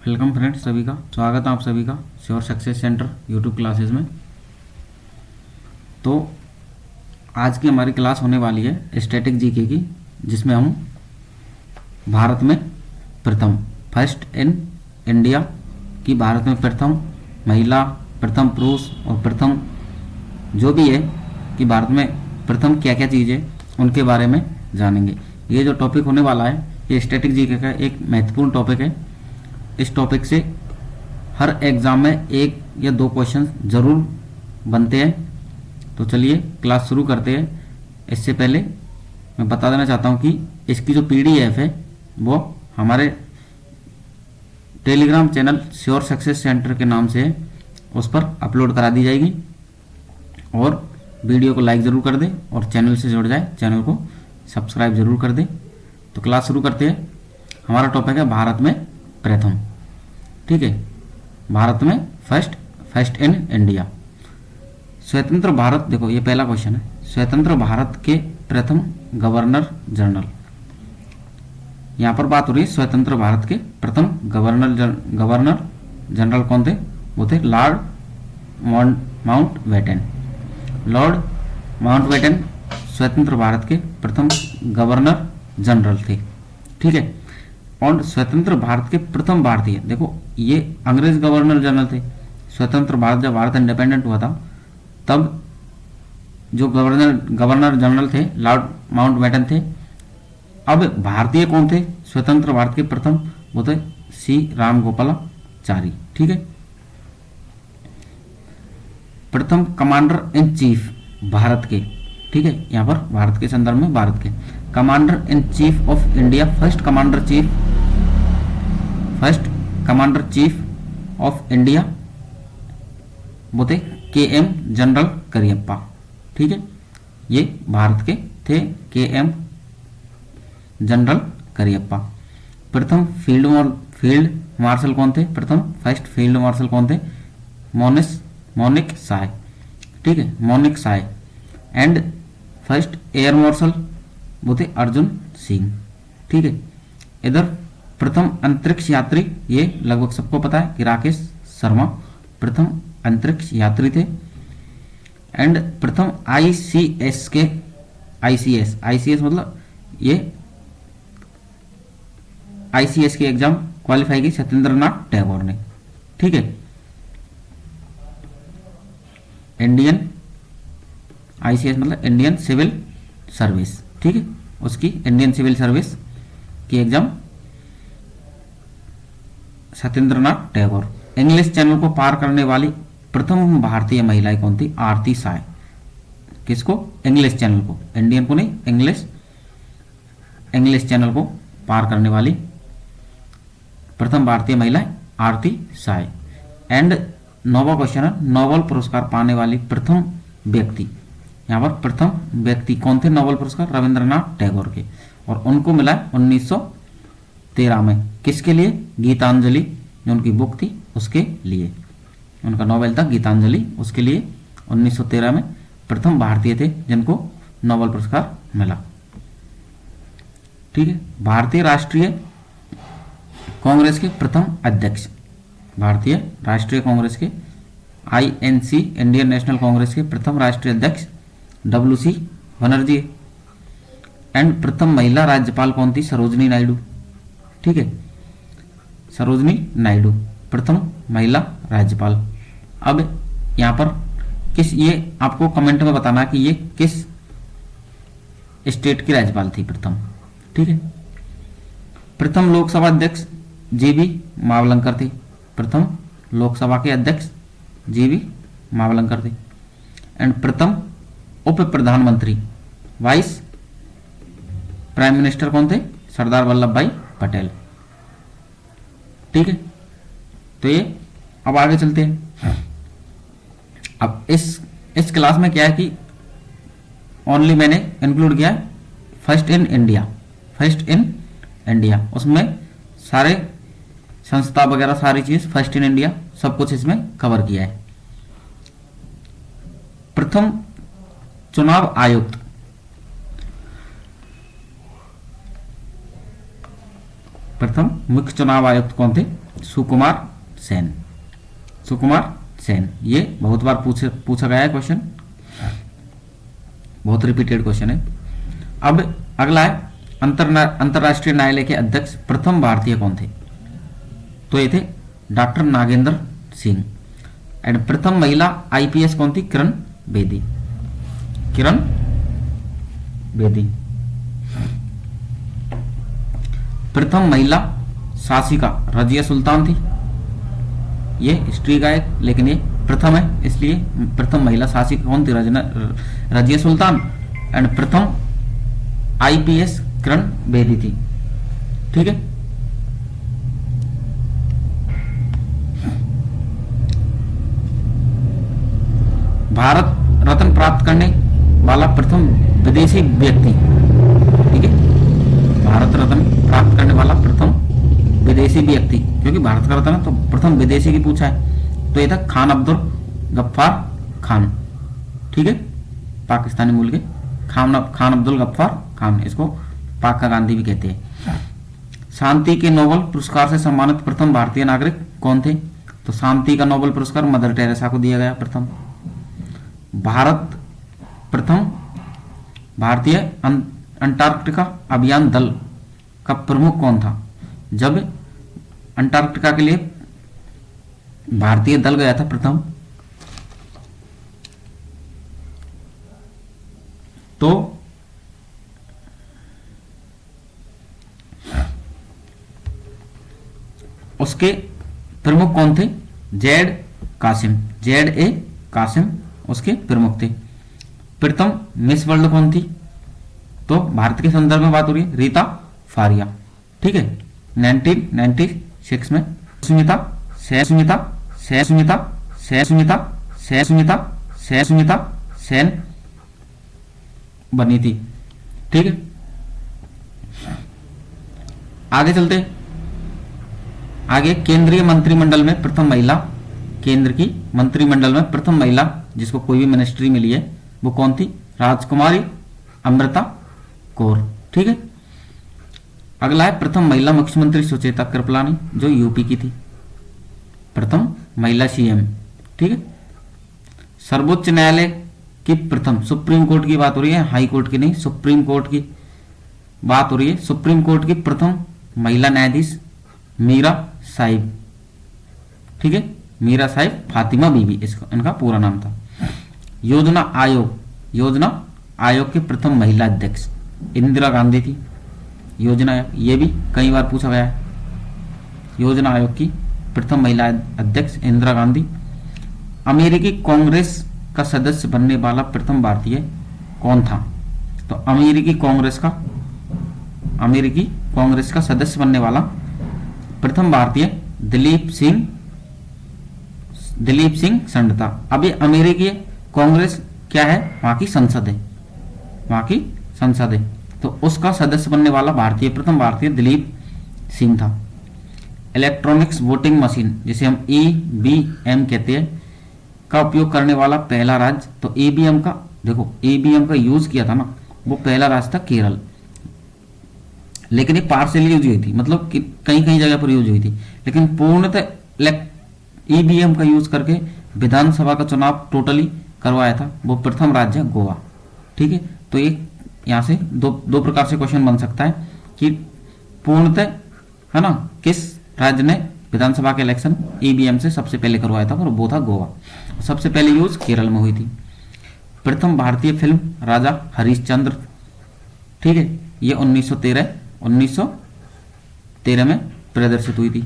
Welcome friends, सभी का स्वागत है आप सभी का sure success centre YouTube classes में। तो आज की हमारी क्लास होने वाली है स्टैटिक जीके की, जिसमें हम भारत में प्रथम फर्स्ट इन इंडिया की भारत में प्रथम महिला, प्रथम पुरुष और प्रथम जो भी है कि भारत में प्रथम क्या क्या चीज़ें उनके बारे में जानेंगे। ये जो टॉपिक होने वाला है ये स्टैटिक जीके का एक महत्वपूर्ण टॉपिक है। इस टॉपिक से हर एग्ज़ाम में एक या दो क्वेश्चन ज़रूर बनते हैं। तो चलिए क्लास शुरू करते हैं। इससे पहले मैं बता देना चाहता हूँ कि इसकी जो पीडीएफ है वो हमारे Telegram channel sure success centre के नाम से है, उस पर अपलोड करा दी जाएगी। और वीडियो को लाइक ज़रूर कर दें और चैनल से जुड़ जाए, चैनल को सब्सक्राइब ज़रूर कर दें। तो क्लास शुरू करते हैं। हमारा टॉपिक है भारत में प्रथम। ठीक है, भारत में फर्स्ट इन इंडिया। स्वतंत्र भारत, देखो ये पहला क्वेश्चन है, स्वतंत्र भारत के प्रथम गवर्नर जनरल। यहाँ पर बात हो रही है स्वतंत्र भारत के प्रथम गवर्नर जनरल कौन थे? वो थे लॉर्ड माउंटबेटन। लॉर्ड माउंटबेटन स्वतंत्र भारत के प्रथम गवर्नर जनरल थे। ठीक है, और स्वतंत्र भारत के प्रथम भारतीय, देखो ये अंग्रेज गवर्नर जनरल थे। स्वतंत्र भारत, जब भारत इंडिपेंडेंट हुआ था तब जो गवर्नर जनरल थे लॉर्ड माउंटबेटन थे। अब भारतीय कौन थे स्वतंत्र भारत के प्रथम? वो थे सी रामगोपालाचारी। ठीक है, प्रथम कमांडर इन चीफ भारत के। ठीक है, यहाँ पर भारत के संदर्भ में भारत के commander in chief of India, first commander chief of India वो थे के.एम. जनरल करियप्पा। ठीक है, ये भारत के थे के.एम. जनरल करियप्पा। प्रथम फील्ड मार्शल कौन थे? फर्स्ट फील्ड मार्शल कौन थे? मोनिक साय। ठीक है, Manekshaw. And first air marshal वो थे अर्जुन सिंह। ठीक है, इधर प्रथम अंतरिक्ष यात्री, ये लगभग सबको पता है कि राकेश शर्मा प्रथम अंतरिक्ष यात्री थे। एंड प्रथम आईसीएस मतलब ये आईसीएस के एग्जाम क्वालिफाई की सत्येंद्रनाथ टैगोर ने। ठीक है, इंडियन आईसीएस मतलब इंडियन सिविल सर्विस। ठीक है, उसकी इंडियन सिविल सर्विस की exam Satyendranath Tagore. English channel को पार करने वाली प्रथम भारतीय महिला कौन थी? आरती साय। किसको? इंग्लिश चैनल को, इंडियन को नहीं, इंग्लिश चैनल को पार करने वाली प्रथम भारतीय महिला आरती साय। एंड नौवां क्वेश्चन है, नोबेल पुरस्कार पाने वाली प्रथम व्यक्ति। यहाँ पर प्रथम व्यक्ति कौन थे नोबेल पुरस्कार? रविंद्रनाथ टैगोर के, और उनको मिला 1913 में। किसके लिए? गीतांजलि, जो उनकी बुक थी उसके लिए, उनका नोबेल था गीतांजलि, उसके लिए 1913 में प्रथम भारतीय थे जिनको नोबेल पुरस्कार मिला। ठीक है, भारतीय राष्ट्रीय कांग्रेस के प्रथम अध्यक्ष, भारतीय राष्ट्रीय कांग्रेस के आईएनसी इंडियन नेशनल कांग्रेस के प्रथम राष्ट्रीय अध्यक्ष डब्ल्यूसी बनर्जी। एंड प्रथम महिला राज्यपाल कौन थी? सरोजनी नायडू। ठीक है, सरोजनी नायडू प्रथम महिला राज्यपाल। अब यहाँ पर ये आपको कमेंट में बताना कि ये किस स्टेट की राज्यपाल थी प्रथम। ठीक है, प्रथम लोकसभा अध्यक्ष जीबी मावलंकर थे। प्रथम लोकसभा के अध्यक्ष जीबी मावलंकर थे। एंड प्रथम उप प्रधानमंत्री, वाइस प्राइम मिनिस्टर कौन थे? सरदार वल्लभ भाई पटेल। ठीक है, तो ये अब आगे चलते हैं। अब इस क्लास में क्या है कि ओनली मैंने इंक्लूड किया है फर्स्ट इन इंडिया, उसमें सारे संस्था वगैरह सारी चीज फर्स्ट इन इंडिया सब कुछ इसमें कवर किया है। प्रथम चुनाव आयुक्त, प्रथम मुख्य चुनाव आयुक्त कौन थे? सुकुमार सेन। सुकुमार सेन, ये बहुत बार पूछा गया है क्वेश्चन, बहुत रिपीटेड क्वेश्चन है। अब अगला है अंतरराष्ट्रीय न्यायालय के अध्यक्ष प्रथम भारतीय कौन थे? तो ये थे डॉक्टर नागेंद्र सिंह। एंड प्रथम महिला आईपीएस कौन थी? किरण बेदी। किरण बेदी। प्रथम महिला शासिका रजिया सुल्तान थी। ये हिस्ट्री का है लेकिन ये प्रथम है, इसलिए प्रथम महिला शासिका कौन थी? रजिया सुल्तान। एंड प्रथम आईपीएस किरण बेदी थी। ठीक है। भारत रत्न प्राप्त करने वाला प्रथम विदेशी व्यक्ति, ठीक है, भारत रत्न प्राप्त करने वाला प्रथम विदेशी व्यक्ति, क्योंकि भारत का रत्न है तो प्रथम विदेशी की पूछा है, तो ये था खान अब्दुल गफ्फार खान। ठीक है, पाकिस्तानी मूल के खान अब्दुल गफ्फार खान, इसको पाका गांधी भी कहते हैं। शांति के नोबेल पुरस्कार से सम्मानित प्रथम भारतीय नागरिक कौन थे? तो शांति का नोबेल पुरस्कार मदर टेरेसा को दिया गया प्रथम। प्रथम भारतीय अंटार्कटिका अभियान दल का प्रमुख कौन था? जब अंटार्कटिका के लिए भारतीय दल गया था प्रथम, तो उसके प्रमुख कौन थे? जेड ए कासिम उसके प्रमुख थे। प्रथम मिस वर्ल्ड कौन थी? तो भारत के संदर्भ में बात हो रही है, रीता फारिया। ठीक है, 1996 में सुष्मिता सेन बनी थी। ठीक है, आगे चलते। आगे केंद्रीय मंत्रिमंडल में प्रथम महिला, केंद्र की मंत्रिमंडल में प्रथम महिला जिसको कोई भी मिनिस्ट्री मिली है वो कौन थी? राजकुमारी अमृता कौर। ठीक है, अगला है प्रथम महिला मुख्यमंत्री सुचेता कृपलानी, जो यूपी की थी, प्रथम महिला सीएम। ठीक है, सर्वोच्च न्यायालय की प्रथम, सुप्रीम कोर्ट की बात हो रही है, हाई कोर्ट की नहीं, सुप्रीम कोर्ट की बात हो रही है। सुप्रीम कोर्ट की प्रथम महिला न्यायाधीश मीरा साहिब। ठीक है, मीरा साहिब फातिमा बीबी इसका इनका पूरा नाम था। योजना आयोग के प्रथम महिला अध्यक्ष इंदिरा गांधी थी। योजना आयोग, ये भी कई बार पूछा गया है। योजना आयोग की प्रथम महिला अध्यक्ष इंदिरा गांधी। अमेरिकी कांग्रेस का सदस्य बनने वाला प्रथम भारतीय कौन था? तो अमेरिकी कांग्रेस का सदस्य बनने वाला प्रथम भारतीय दिलीप सिंह संड था। अब ये अमेरिकी कांग्रेस क्या है? वहां की संसद है, तो उसका सदस्य बनने वाला प्रथम भारतीय दिलीप सिंह था। इलेक्ट्रॉनिक्स वोटिंग मशीन, जिसे हम ईवीएम कहते हैं, का उपयोग करने वाला पहला राज्य, तो ईवीएम का यूज किया था ना, वो पहला राज्य था केरल। लेकिन ये पार्शियली यूज हुई थी, मतलब कि कई जगह पर यूज हुई थी, लेकिन पूर्णतः ईवीएम का यूज करके विधानसभा का चुनाव टोटली करवाया था, वो प्रथम राज्य है गोवा। ठीक है, तो ये यहाँ से दो प्रकार से क्वेश्चन बन सकता है कि पूर्णतः है ना किस राज्य ने विधानसभा के इलेक्शन ईवीएम से सबसे पहले करवाया था, और वो था गोवा। सबसे पहले यूज केरल में हुई थी। प्रथम भारतीय फिल्म राजा हरिश्चंद्र, ठीक है, ये 1913 में प्रदर्शित हुई थी।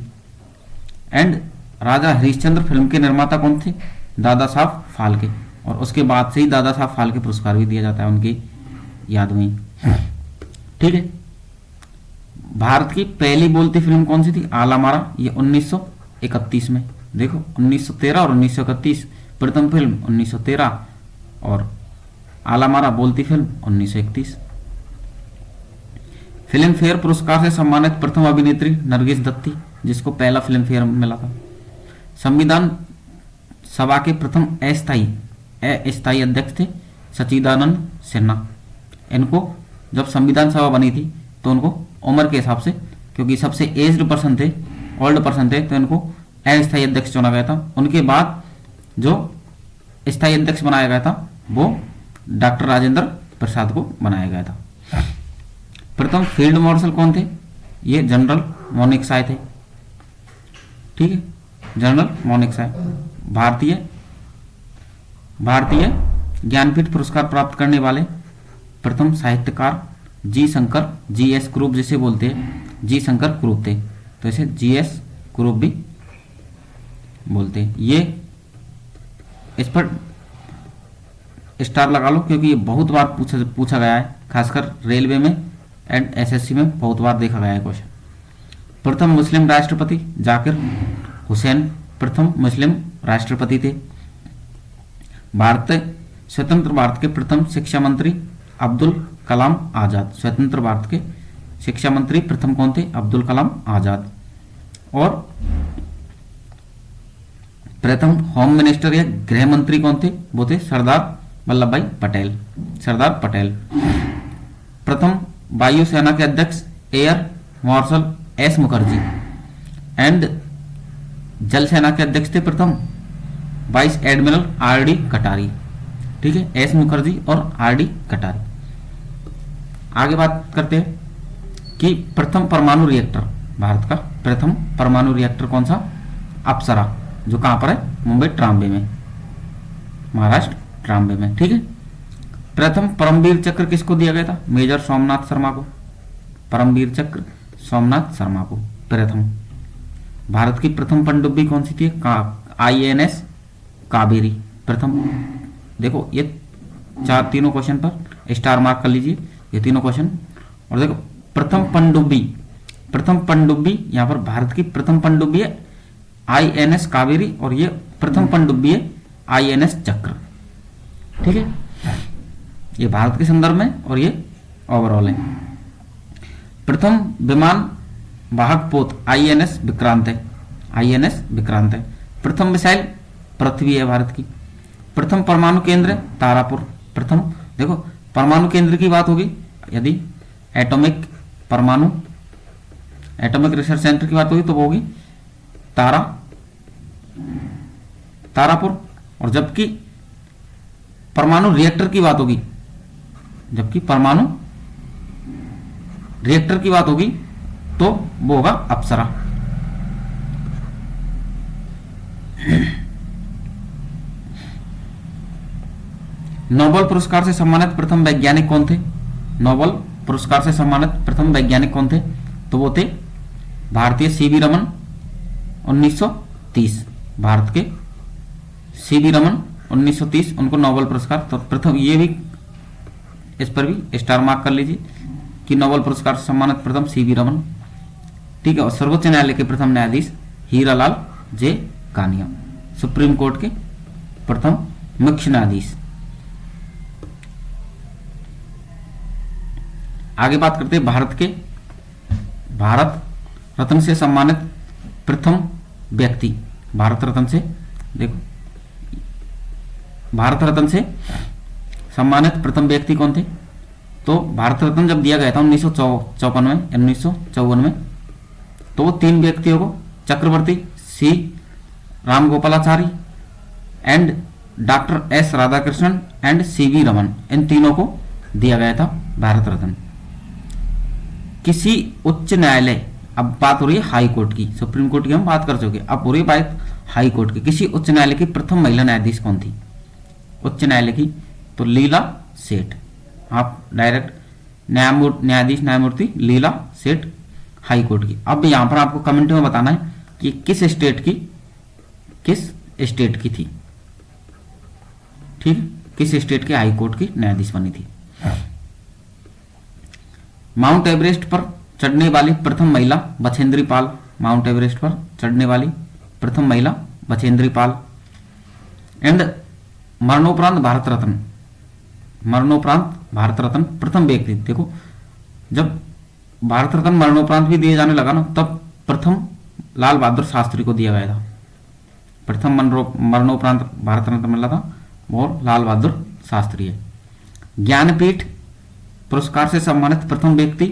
एंड राजा हरिश्चंद्र फिल्म के निर्माता कौन थे? दादा साहब फाल्के, और उसके बाद से ही दादा साहब फाल्के पुरस्कार भी दिया जाता है उनकी याद में। ठीक है, भारत की पहली बोलती फिल्म कौन सी थी? आला मारा, ये 1931 में। देखो 1913 और 1931, प्रथम फिल्म 1913 और आला मारा बोलती फिल्म 1931। फिल्म फेयर पुरस्कार से सम्मानित प्रथम अभिनेत्री नरगिस दत्त थी, जिसको पहला फिल्म फेयर मिला था। संविधान सभा के प्रथम अस्थायी अध्यक्ष थे सच्चिदानंद सिन्हा। इनको जब संविधान सभा बनी थी तो उनको उम्र के हिसाब से, क्योंकि सबसे एज्ड पर्सन थे, ओल्ड पर्सन थे, तो इनको अस्थायी अध्यक्ष चुना गया था। उनके बाद जो स्थायी अध्यक्ष बनाया गया था वो डॉक्टर राजेंद्र प्रसाद को बनाया गया था। प्रथम फील्ड मार्शल कौन थे? ये जनरल मानेकशॉ थे। ठीक है, जनरल मानेकशॉ। भारतीय ज्ञानपीठ पुरस्कार प्राप्त करने वाले प्रथम साहित्यकार जी शंकर, जी.एस. कुरूप जिसे बोलते हैं, जी शंकर कुरूप थे, तो इसे जी.एस. कुरूप भी बोलते हैं। ये इस पर स्टार लगा लो क्योंकि ये बहुत बार पूछा गया है, खासकर रेलवे में एंड एसएससी में बहुत बार देखा गया है क्वेश्चन। प्रथम मुस्लिम राष्ट्रपति जाकिर हुसैन प्रथम मुस्लिम राष्ट्रपति थे। स्वतंत्र भारत के प्रथम शिक्षा मंत्री अब्दुल कलाम आजाद। स्वतंत्र भारत के शिक्षा मंत्री प्रथम कौन थे? अब्दुल कलाम आजाद। और प्रथम होम मिनिस्टर या गृह मंत्री कौन थे? वो थे सरदार वल्लभ भाई पटेल। सरदार पटेल। प्रथम वायुसेना के अध्यक्ष air marshal S Mukherjee and जल सेना के अध्यक्ष थे प्रथम वाइस एडमिरल आर.डी. कटारी। ठीक है, एस मुखर्जी और आर.डी. कटारी। आगे बात करते हैं कि प्रथम परमाणु रिएक्टर, भारत का प्रथम परमाणु रिएक्टर कौन सा? अप्सरा, जो कहां पर है? मुंबई ट्राम्बे में, महाराष्ट्र ट्राम्बे में। ठीक है। प्रथम परमवीर चक्र किसको दिया गया था? मेजर सोमनाथ शर्मा को। परमवीर चक्र सोमनाथ शर्मा को प्रथम। भारत की प्रथम पनडुब्बी कौन सी थी? INS कावेरी प्रथम। देखो ये तीनों क्वेश्चन पर स्टार मार्क कर लीजिए, ये तीनों क्वेश्चन। और देखो प्रथम पनडुब्बी यहां पर भारत की प्रथम पनडुब्बी है INS कावेरी, और ये प्रथम पनडुब्बी है INS चक्र। ठीक है, ये भारत के संदर्भ में और ये ओवरऑल है। प्रथम विमान वाहक पोत INS विक्रांत है, INS विक्रांत है। प्रथम मिसाइल पृथ्वी है भारत की। प्रथम परमाणु केंद्र तारापुर। प्रथम, देखो परमाणु केंद्र की बात होगी, यदि एटॉमिक रिसर्च सेंटर की बात होगी तो वो होगी तारापुर। और जबकि परमाणु रिएक्टर की बात होगी, तो वो होगा अप्सरा। नोबेल पुरस्कार से सम्मानित प्रथम वैज्ञानिक कौन थे? नोबेल पुरस्कार से सम्मानित प्रथम वैज्ञानिक कौन थे? तो वो थे भारतीय सीवी रमन 1930। भारत के सीवी रमन 1930, उनको नोबेल पुरस्कार। तो प्रथम, ये भी इस पर भी स्टार मार्क कर लीजिए कि नोबेल पुरस्कार से सम्मानित प्रथम सीवी रमन। ठीक है। और सर्वोच्च न्यायालय के प्रथम न्यायाधीश हीरालाल जे कानिया, सुप्रीम कोर्ट के प्रथम मुख्य न्यायाधीश। आगे बात करते हैं भारत रत्न से सम्मानित प्रथम व्यक्ति। भारत रत्न से, देखो भारत रत्न से सम्मानित प्रथम व्यक्ति कौन थे? तो भारत रत्न जब दिया गया था 1954 में, तो वो 3 व्यक्तियों को, Chakravarti C Rajagopalachari and doctor S Radhakrishnan and CV Raman, इन तीनों को दिया गया था भारत रत्न। किसी उच्च न्यायालय, अब बात हो रही है हाई कोर्ट की, सुप्रीम कोर्ट की हम बात कर चुके, अब हो रही बात हाई कोर्ट की। किसी उच्च न्यायालय की प्रथम महिला न्यायाधीश कौन थी? उच्च न्यायालय की, तो लीला सेठ। आप डायरेक्ट न्यायमूर्ति लीला सेठ, हाई कोर्ट की। अब यहां पर आपको कमेंट में बताना है कि किस स्टेट की थी। ठीक, किस स्टेट के हाई कोर्ट की न्यायाधीश बनी थी। माउंट एवरेस्ट पर चढ़ने वाली प्रथम महिला बछेंद्री पाल। माउंट एवरेस्ट पर चढ़ने वाली प्रथम महिला बछेंद्री पाल। एंड मरणोपरांत भारत रत्न प्रथम व्यक्ति। देखो जब भारत रत्न मरणोपरांत भी दिए जाने लगा ना, तब प्रथम लाल बहादुर शास्त्री को दिया गया था। प्रथम मरणोपरांत भारत रत्न मिला था वो लाल बहादुर शास्त्री है। ज्ञानपीठ पुरस्कार से सम्मानित प्रथम व्यक्ति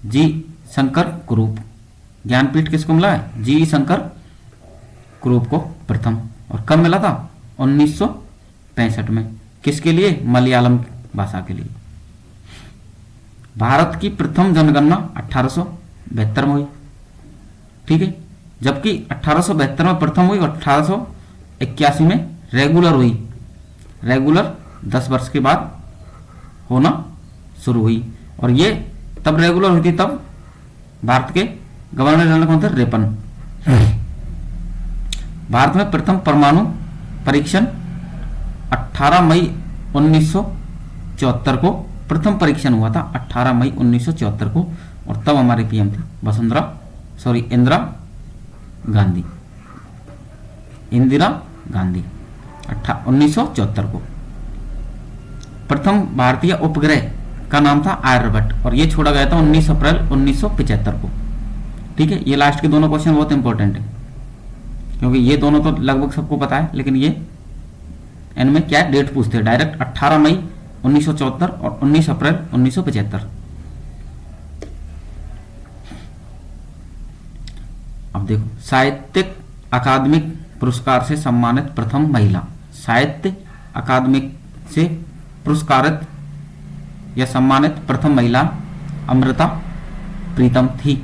जी शंकर कुरूप। ज्ञानपीठ किसको मिला है? जी शंकर कुरूप को प्रथम। और कब मिला था? 1965 में। किसके लिए? मलयालम भाषा के लिए। भारत की प्रथम जनगणना 1872 में हुई, ठीक है, जबकि 1872 में प्रथम हुई और 1881 में रेगुलर हुई। रेगुलर 10 वर्ष के बाद होना शुरू हुई। और ये तब रेगुलर हुई थी, तब भारत के गवर्नर जनरल कौन थे? रेपन। भारत में प्रथम परमाणु परीक्षण 18 मई 1974 को प्रथम परीक्षण हुआ था, 18 मई 1974 को। और तब हमारे पीएम थी इंदिरा गांधी। इंदिरा गांधी 1974 को। प्रथम भारतीय उपग्रह का नाम था आर्यभट्ट और ये छोड़ा गया था 19 अप्रैल 1975 को, ठीक है। ये लास्ट के दोनों क्वेश्चन बहुत इंपॉर्टेंट है, क्योंकि ये दोनों तो लगभग सबको पता है, लेकिन ये इनमें क्या डेट पूछते हैं डायरेक्ट, 18 मई 1974 और 19 अप्रैल 1975। अब देखो, साहित्यिक अकादमिक पुरस्कार से सम्मानित प्रथम महिला। साहित्य अकादमिक से पुरस्कारित या सम्मानित प्रथम महिला अमृता प्रीतम थी।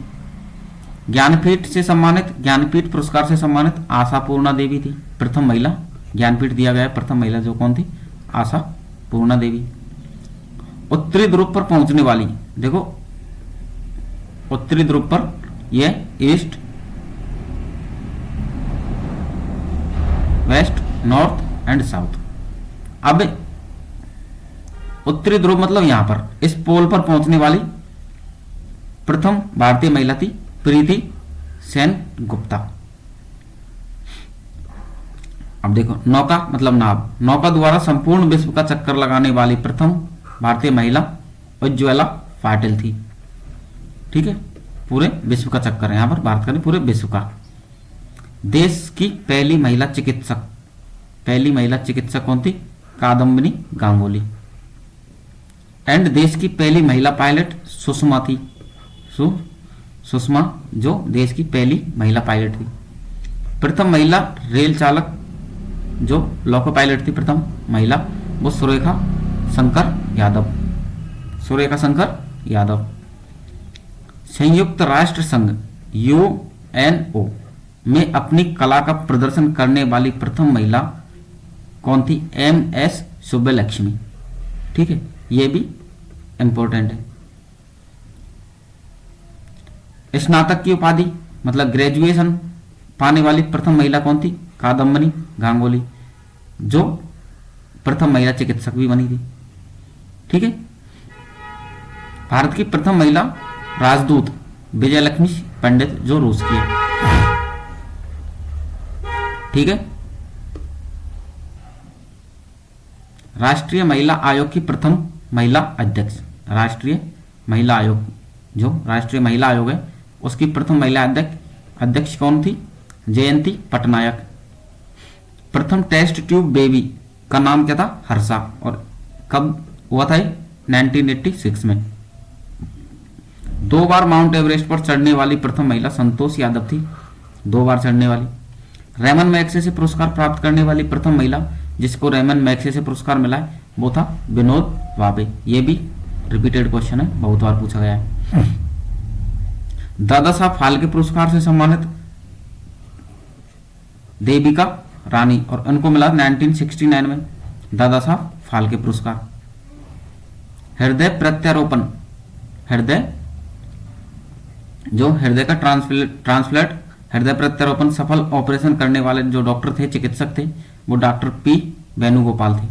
ज्ञानपीठ से सम्मानित, ज्ञानपीठ पुरस्कार से सम्मानित आशापूर्णा देवी थी, प्रथम महिला। ज्ञानपीठ दिया गया प्रथम महिला जो कौन थी? आशापूर्णा देवी। उत्तरी ध्रुव पर पहुंचने वाली, देखो उत्तरी ध्रुव पर, यह east west north and south. अब उत्तरी ध्रुव मतलब यहां पर इस पोल पर पहुंचने वाली प्रथम भारतीय महिला थी प्रीति सेन गुप्ता। अब देखो, नौका मतलब नाव, नौका द्वारा संपूर्ण विश्व का चक्कर लगाने वाली प्रथम भारतीय महिला उज्ज्वला पाटिल थी, ठीक है। पूरे विश्व का चक्कर है यहां पर, भारत का नहीं पूरे विश्व का। देश की पहली महिला चिकित्सक, पहली महिला चिकित्सक कौन थी? कादम्बिनी गांगुली। एंड देश की पहली महिला पायलट सुषमा थी, सुषमा जो देश की पहली महिला पायलट थी। प्रथम महिला रेल चालक जो लोको पायलट थी, प्रथम महिला, वो सुरेखा शंकर यादव, सुरेखा शंकर यादव। संयुक्त राष्ट्र संघ यूएनओ में अपनी कला का प्रदर्शन करने वाली प्रथम महिला कौन थी? एमएस सुब्बलक्ष्मी, ठीक है, ये भी इंपॉर्टेंट है। स्नातक की उपाधि मतलब ग्रेजुएशन पाने वाली प्रथम महिला कौन थी? कादम्बिनी गांगुली, जो प्रथम महिला चिकित्सक भी बनी थी, ठीक है। भारत की प्रथम महिला राजदूत विजयलक्ष्मी पंडित, जो रूस की है, ठीक है। राष्ट्रीय महिला आयोग की प्रथम महिला अध्यक्ष, राष्ट्रीय महिला आयोग, जो राष्ट्रीय महिला आयोग है उसकी प्रथम महिला अध्यक्ष कौन थी? जयंती पटनायक। प्रथम टेस्ट ट्यूब बेबी का नाम क्या था? हर्षा। और कब हुआ था? 1986 में। 2 बार माउंट एवरेस्ट पर चढ़ने वाली प्रथम महिला संतोष यादव थी, 2 बार चढ़ने वाली। रेमन मैग्सेसे पुरस्कार प्राप्त करने वाली प्रथम महिला जिसको रेमन मैग्सेसे पुरस्कार मिला है वो था विनोद भावे। ये भी रिपीटेड क्वेश्चन है, बहुत बार पूछा गया है। दादा साहब फाल्के पुरस्कार से सम्मानित देविका रानी, और उनको मिला 1969 में दादा साहब फाल्के पुरस्कार। हृदय प्रत्यारोपण, हृदय का ट्रांसप्लांट हृदय प्रत्यारोपण सफल ऑपरेशन करने वाले जो डॉक्टर थे, चिकित्सक थे, वो डॉक्टर पी वेणुगोपाल थे।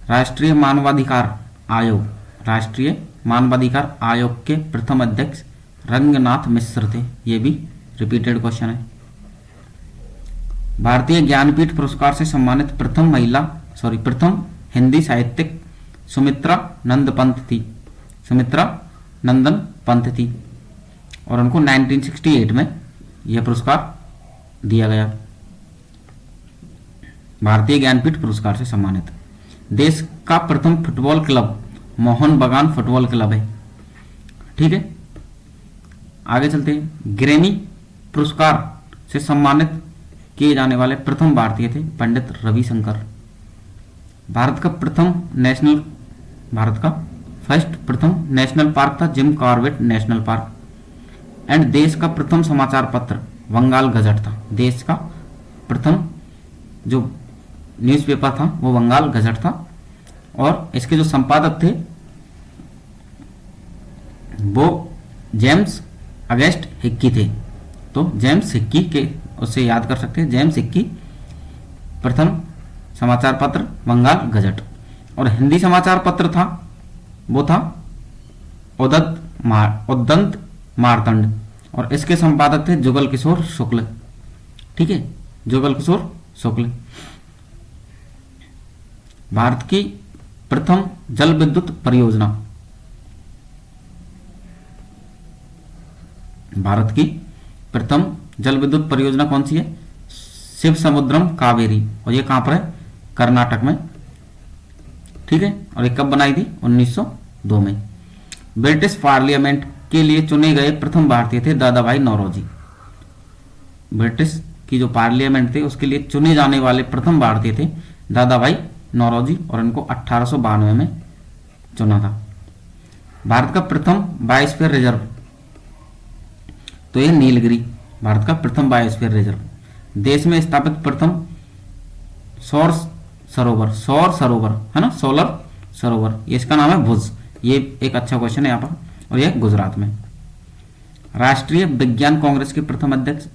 राष्ट्रीय मानवाधिकार आयोग, राष्ट्रीय मानवाधिकार आयोग के प्रथम अध्यक्ष रंगनाथ मिश्र थे। ये भी रिपीटेड क्वेश्चन है। भारतीय ज्ञानपीठ पुरस्कार से सम्मानित प्रथम हिंदी साहित्यिक सुमित्रा नंदन पंत थी, और उनको 1968 में यह पुरस्कार दिया गया, भारतीय ज्ञानपीठ पुरस्कार से सम्मानित। देश का प्रथम फुटबॉल क्लब मोहन बगान फुटबॉल क्लब है, ठीक है। आगे चलते हैं। ग्रैमी पुरस्कार से सम्मानित किए जाने वाले प्रथम भारतीय थे पंडित रविशंकर। भारत का प्रथम नेशनल पार्क था Jim Corbett national park. And देश का प्रथम समाचार पत्र बंगाल गजट था। देश का प्रथम जो न्यूज़पेपर था वो बंगाल गजट था और इसके जो संपादक थे वो जेम्स अगस्ट हिक्की थे। तो जेम्स हिक्की के उससे याद कर सकते हैं, जेम्स हिक्की। प्रथम समाचार पत्र बंगाल गजट। और हिंदी समाचार पत्र था वो था उद्दंत मार्तंड और इसके संपादक थे जुगल किशोर शुक्ल। ठीक है, जुगल किशोर शुक्ल। भारत की प्रथम जल विद्युत परियोजना, भारत की प्रथम जल विद्युत परियोजना कौन सी है? शिव समुद्रम कावेरी। और ये कहां पर है? कर्नाटक में। ठीक है, और ये कब बनाई थी? 1902 में। ब्रिटिश पार्लियामेंट के लिए चुने गए प्रथम भारतीय थे दादा भाई नौरोजी। ब्रिटिश की जो पार्लियामेंट थे उसके लिए चुने जाने वाले प्रथम भारतीय थे दादा भाई नौरोजी और इनको 1892 में चुना था। भारत का प्रथम बायोस्फीयर रिजर्व, तो ये नीलगिरी भारत का प्रथम बायोस्फीयर रिजर्व। देश में स्थापित प्रथम सौर सरोवर है ना, सोलर सरोवर, ये इसका नाम है भुज। ये एक अच्छा क्वेश्चन है यहाँ पर, और ये गुजरात में। राष्ट्रीय विज्ञान कांग्रेस के प्रथम अध्यक्ष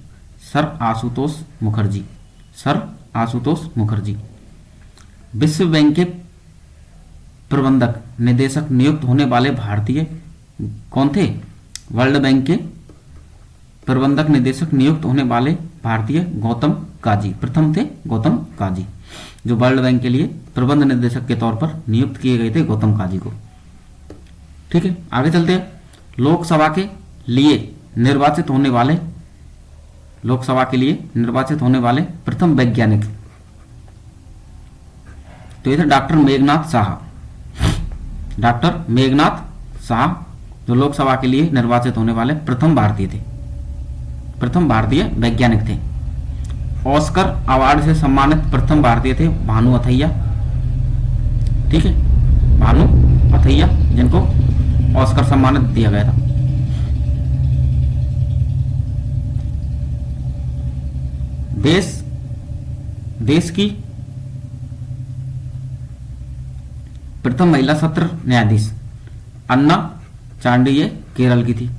सर आशुतोष मुखर्जी, सर आशुतोष मुखर्जी। विश्व बैंक के प्रबंधक निदेशक नियुक्त होने वाले भारतीय कौन थे? वर्ल्ड बैंक के प्रबंधक निदेशक नियुक्त होने वाले भारतीय गौतम काजी प्रथम थे। गौतम काजी जो वर्ल्ड बैंक के लिए प्रबंध निदेशक के तौर पर नियुक्त किए गए थे, गौतम काजी को। ठीक है, आगे चलते हैं। लोकसभा के लिए निर्वाचित होने वाले प्रथम वैज्ञानिक, तो ये थे डॉक्टर मेघनाथ साहा। डॉक्टर मेघनाथ साहा जो लोकसभा के लिए निर्वाचित होने वाले प्रथम भारतीय थे, प्रथम भारतीय वैज्ञानिक थे। ऑस्कर अवार्ड से सम्मानित प्रथम भारतीय थे भानु अथैया। ठीक है, भानु अथैया जिनको ऑस्कर सम्मानित दिया गया था। देश की प्रथम महिला सत्र न्यायाधीश अन्ना चांडी, ये केरल की थी।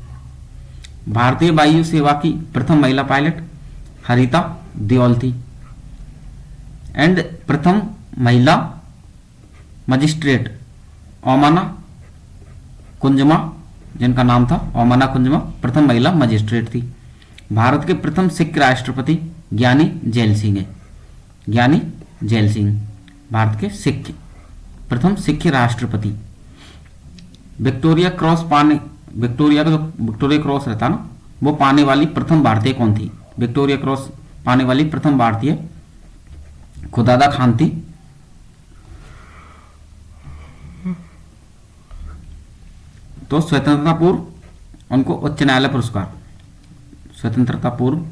भारतीय वायु सेवा की प्रथम महिला पायलट हरिता देओल थी। एंड प्रथम महिला मजिस्ट्रेट ओमाना कुंजमा, जिनका नाम था ओमाना कुंजमा, प्रथम महिला मजिस्ट्रेट थी। भारत के प्रथम सिख राष्ट्रपति ज्ञानी जैल सिंह है। ज्ञानी जैल सिंह भारत के प्रथम सिख राष्ट्रपति। विक्टोरिया क्रॉस का जो विक्टोरिया क्रॉस रहता ना, वो पाने वाली प्रथम भारतीय कौन थी? विक्टोरिया क्रॉस पाने वाली प्रथम भारतीय खुदादा खान थी। तो स्वतंत्रता पूर्व उनको उच्च न्यायालय पुरस्कार, स्वतंत्रता पूर्व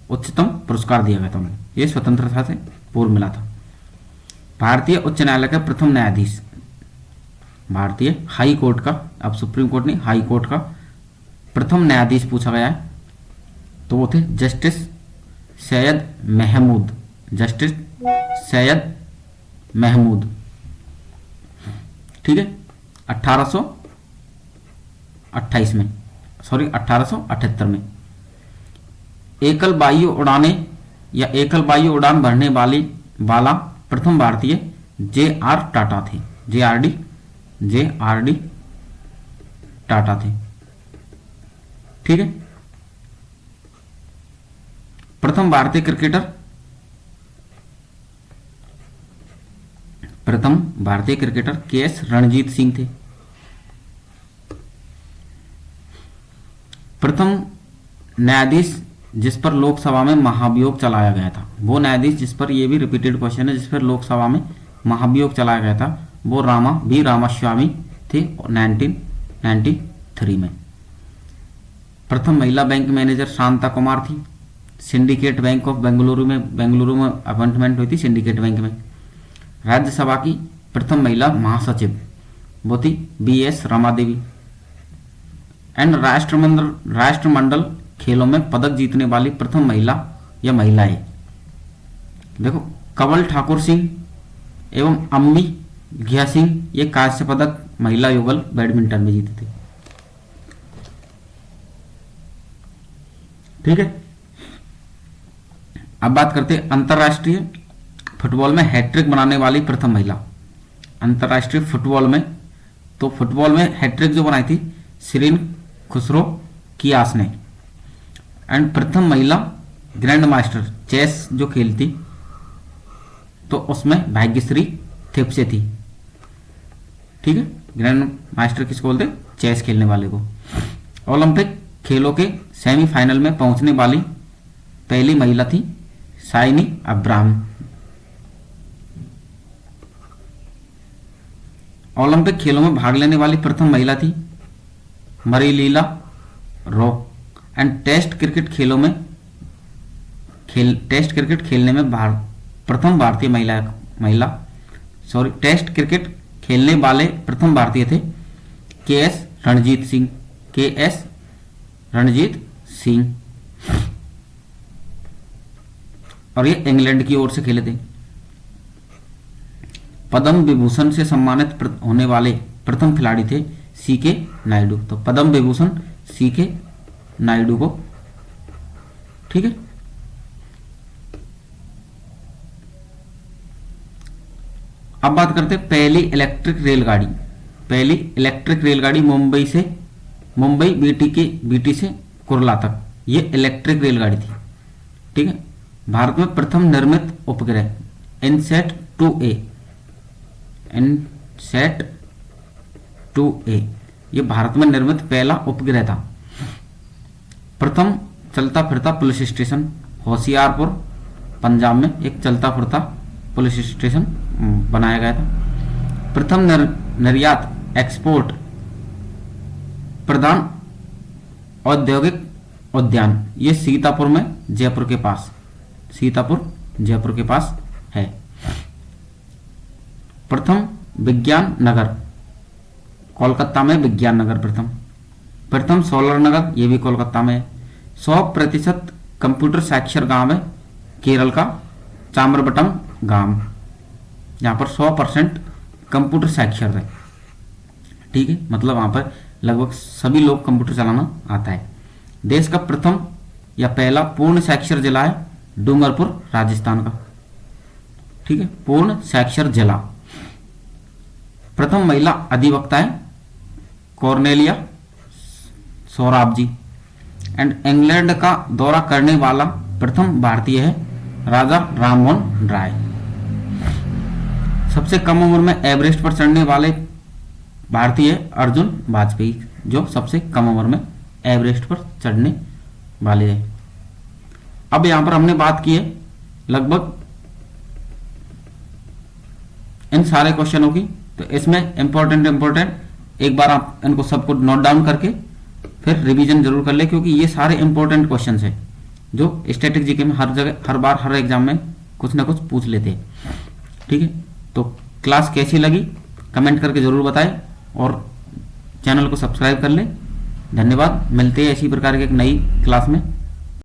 उच्चतम पुरस्कार दिया गया था उन्हें, ये स्वतंत्रता से पूर्व मिला था। भारतीय उच्च न्यायालय का प्रथम न्यायाधीश, भारतीय हाई कोर्ट का, अब सुप्रीम कोर्ट नहीं, हाई कोर्ट का प्रथम न्यायाधीश पूछा गया है तो वो थे जस्टिस सैयद महमूद। जस्टिस सैयद महमूद। ठीक है, 1828 में, सॉरी 1878 में। एकल वायु उड़ान भरने वाला प्रथम भारतीय जे.आर. टाटा थे। जे.आर.डी. टाटा थे। ठीक है, प्रथम भारतीय क्रिकेटर के.एस. रणजीत सिंह थे। प्रथम न्यायाधीश जिस पर लोकसभा में महाभियोग चलाया गया था, वो न्यायाधीश जिस पर, ये भी रिपीटेड क्वेश्चन है, जिस पर लोकसभा में महाभियोग चलाया गया था वो रामास्वामी थे 1993 में। प्रथम महिला बैंक मैनेजर शांता कुमार थी। सिंडिकेट बैंक ऑफ बेंगलुरु में अपॉइंटमेंट हुई थी सिंडिकेट बैंक में। राज्यसभा की प्रथम महिला महासचिव वो थी BS रमा देवी। एंड राष्ट्रमंडल खेलों में पदक जीतने वाली प्रथम महिला या महिलाएं देखो कंवल ठाकुर सिंह एवं अम्मी घिया सिंह, ये कांस्य पदक महिला युगल बैडमिंटन में जीते थे। ठीक है, अब बात करते हैं अंतरराष्ट्रीय फुटबॉल में हैट्रिक बनाने वाली प्रथम महिला। अंतरराष्ट्रीय फुटबॉल में तो फुटबॉल में हैट्रिक जो बनाई थी शिरीन खुसरो कियास ने। एंड प्रथम महिला ग्रैंड मास्टर चेस जो खेलती तो उसमें भाग्यश्री थिप्से थी। ठीक है, ग्रैंड मास्टर किसको बोलते? चेस खेलने वाले को। ओलंपिक खेलों के सेमीफाइनल में पहुंचने वाली पहली महिला थी साइनी अब्राहम। ओलंपिक खेलों में भाग लेने वाली प्रथम महिला थी मरीलीला रो। एंड टेस्ट क्रिकेट खेलने में प्रथम भारतीय टेस्ट क्रिकेट खेलने वाले प्रथम भारतीय थे KS रणजीत सिंह और ये इंग्लैंड की ओर से खेले थे। पद्म विभूषण से सम्मानित होने वाले प्रथम खिलाड़ी थे CK नायडू। तो पद्म विभूषण CK नायडू को। ठीक है, अब बात करते हैं पहली इलेक्ट्रिक रेलगाड़ी मुंबई बीटी से कुरला तक, ये इलेक्ट्रिक रेलगाड़ी थी। ठीक है, भारत में प्रथम निर्मित उपग्रह इनसैट 2A, ये भारत में निर्मित पहला उपग्रह था। प्रथम चलता फिरता पुलिस स्टेशन होशियारपुर पंजाब में एक चलता फिरता पुलिस स्टेशन बनाया गया था। प्रथम निर्यात एक्सपोर्ट प्रधान औद्योगिक उद्यान, ये सीतापुर जयपुर के पास है। प्रथम विज्ञान नगर कोलकाता में विज्ञान नगर प्रथम सोलर नगर, ये भी कोलकाता में है। 100% कंप्यूटर साक्षर गांव है केरल का चाम्रबटम गांव, जहां पर 100% कंप्यूटर साक्षर है। ठीक है, मतलब वहां पर लगभग सभी लोग कंप्यूटर चलाना आता है। देश का प्रथम या पहला पूर्ण साक्षर जिला है डूंगरपुर राजस्थान का। ठीक है, पूर्ण साक्षर जिला। प्रथम महिला अधिवक्ता है कॉर्नेलिया सोराबजी। एंड इंग्लैंड का दौरा करने वाला प्रथम भारतीय है राजा राममोहन राय। सबसे कम उम्र में एवरेस्ट पर चढ़ने वाले भारतीय अर्जुन वाजपेयी, जो सबसे कम उम्र में एवरेस्ट पर चढ़ने वाले हैं। अब यहां पर हमने बात की है लगभग इन सारे क्वेश्चनों की। तो इसमें इंपॉर्टेंट एक बार आप इनको सबको नोट डाउन करके फिर रिवीजन जरूर कर ले, क्योंकि ये सारे इंपॉर्टेंट क्वेश्चंस हैं जो स्टैटिक जीके में हर जगह हर बार हर एग्जाम में कुछ ना कुछ पूछ लेते हैं। ठीक है, तो क्लास कैसी लगी कमेंट करके जरूर बताएं और चैनल को सब्सक्राइब कर लें। धन्यवाद, मिलते हैं इसी प्रकार की एक नई क्लास में।